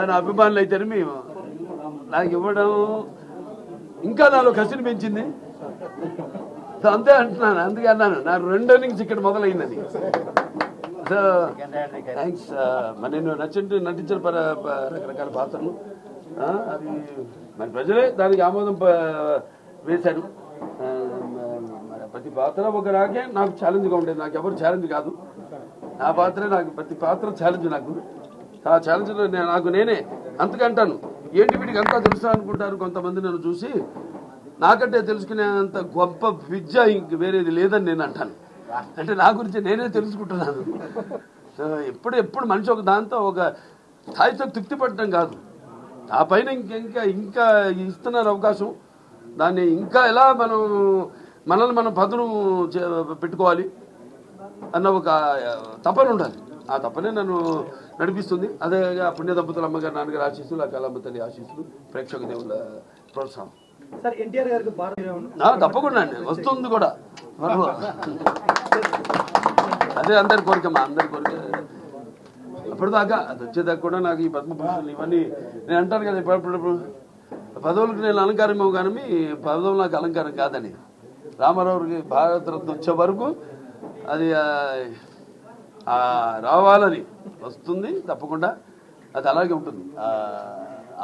నా అభిమానులు అయితేనే మేము నాకు ఇవ్వడం ఇంకా నాలో కసిని పెంచింది. సో అంతే అంటున్నాను, అందుకే అన్నాను నా 2 innings ఇక్కడ మొదలైందని. So thanks. మరి నేను నటించిన రకరకాల పాత్రలు అవి మరి ప్రజలే దానికి ఆమోదం వేశారు. మరి ప్రతి పాత్ర ఒక నాకే నాకు ఛాలెంజ్గా ఉండేది. నాకు ఎవరు ఛాలెంజ్ కాదు, నా పాత్రే నాకు, ప్రతి పాత్ర ఛాలెంజ్ నాకు. ఆ ఛాలెంజ్లో నాకు నేనే అంతకంటాను. ఏంటి వీడికి అంతా తెలుసా అనుకుంటారు కొంతమంది నన్ను చూసి. నాకంటే తెలుసుకునేంత గొప్ప విద్య ఇంక వేరేది లేదని నేను అంటాను. అంటే నా గురించి నేనే తెలుసుకుంటున్నాను. ఎప్పుడు మనిషి ఒక దాంతో ఒక స్థాయితో తృప్తి పడటం కాదు, ఆ పైన ఇంకా ఇస్తున్నారు అవకాశం. దాన్ని ఇంకా ఎలా మనల్ని మనం పదును పెట్టుకోవాలి అన్న ఒక తపన ఉండాలి. ఆ తపనే నన్ను నడిపిస్తుంది. అదే పుణ్య దంపతుల అమ్మగారు నాన్నగారు ఆశీస్సులు, ఆ కళమ్మ తల్లి ఆశీస్సులు, ప్రేక్షక దేవుళ్ళ ప్రోత్సాహం. తప్పకుండా అండి, వస్తుంది కూడా. అదే అందరి కోరికమ్మా, అందరి కోరిక. అప్పటిదాకా అది వచ్చేదాకా కూడా నాకు ఈ పద్మభూషణ్ ఇవన్నీ నేను అంటాను కదా, ఇప్పుడు పదవులకు నేను అలంకారం కానీ పదవులు నాకు అలంకారం కాదని. రామారావుకి భారతరత్న వచ్చే వరకు అది రావాలని వస్తుంది తప్పకుండా, అది అలాగే ఉంటుంది.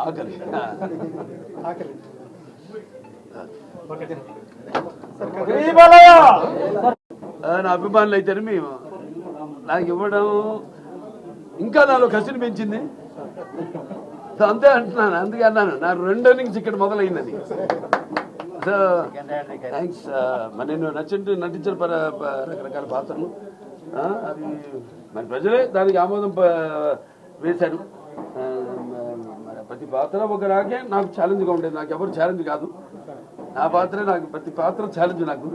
ఆఖరి నా అభిమానులు అయితేనే మేము నాకు ఇవ్వడం ఇంకా నాలో కసిని పెంచింది. సో అంతే అంటున్నాను, అందుకే అన్నాను నా 2 innings ఇక్కడ మొదలైందని. So thanks. మరి నేను నటించిన రకరకాల పాత్రలు అవి మరి ప్రజలే దానికి ఆమోదం వేశారు. మరి ప్రతి పాత్ర ఒక నాకే నాకు ఛాలెంజ్గా ఉండేది. నాకు ఎవరు ఛాలెంజ్ కాదు, నా పాత్రే నాకు, ప్రతి పాత్ర ఛాలెంజ్ నాకు.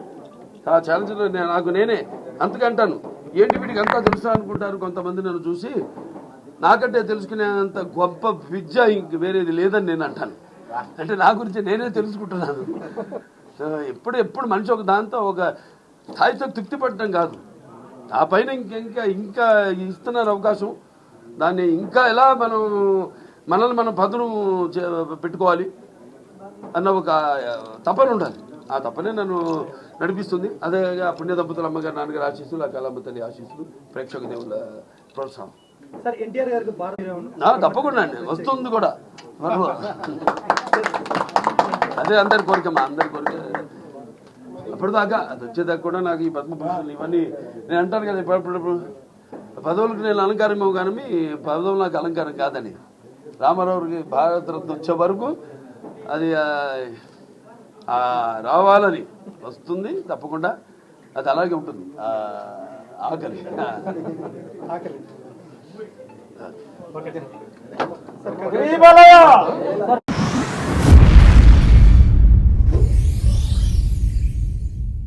ఆ ఛాలెంజ్లో నాకు నేనే అంతకంటాను. ఏంటి వీడికి అంతా తెలుసా అనుకుంటారు కొంతమంది నన్ను చూసి. నాకంటే తెలుసుకునేంత గొప్ప విద్య ఇంక వేరేది లేదని నేను అంటాను. అంటే నా గురించి నేనే తెలుసుకుంటున్నాను. ఎప్పుడు మనిషి ఒక దాంతో ఒక స్థాయితో తృప్తి పడటం కాదు, ఆ పైన ఇంకా ఇస్తున్నారు అవకాశం. దాన్ని ఇంకా ఎలా మనల్ని మనం పదును పెట్టుకోవాలి అన్న ఒక తపన ఉండాలి. ఆ తపనే నన్ను నడిపిస్తుంది. అదే పుణ్య దంపతుల అమ్మగారు నాన్నగారు ఆశీస్సులు, ఆ కళమ్మ తల్లి ఆశీస్సులు, ప్రేక్షక దేవుళ్ళ ప్రోత్సాహం. తప్పకుండా అండి, వస్తుంది కూడా. అదే అందరి కోరికమ్మా, అందరి కోరిక. అప్పటిదాకా అది వచ్చేదాకా కూడా నాకు ఈ పద్మభూషణ్ ఇవన్నీ నేను అంటాను కదా, ఇప్పుడు పదవులకు నేను అలంకారం కానీ పదవులు నాకు అలంకారం కాదని. రామారావుకి భారతరత్న వచ్చే వరకు అది రావాలని వస్తుంది తప్పకుండా, అది అలాగే ఉంటుంది. ఆఖరి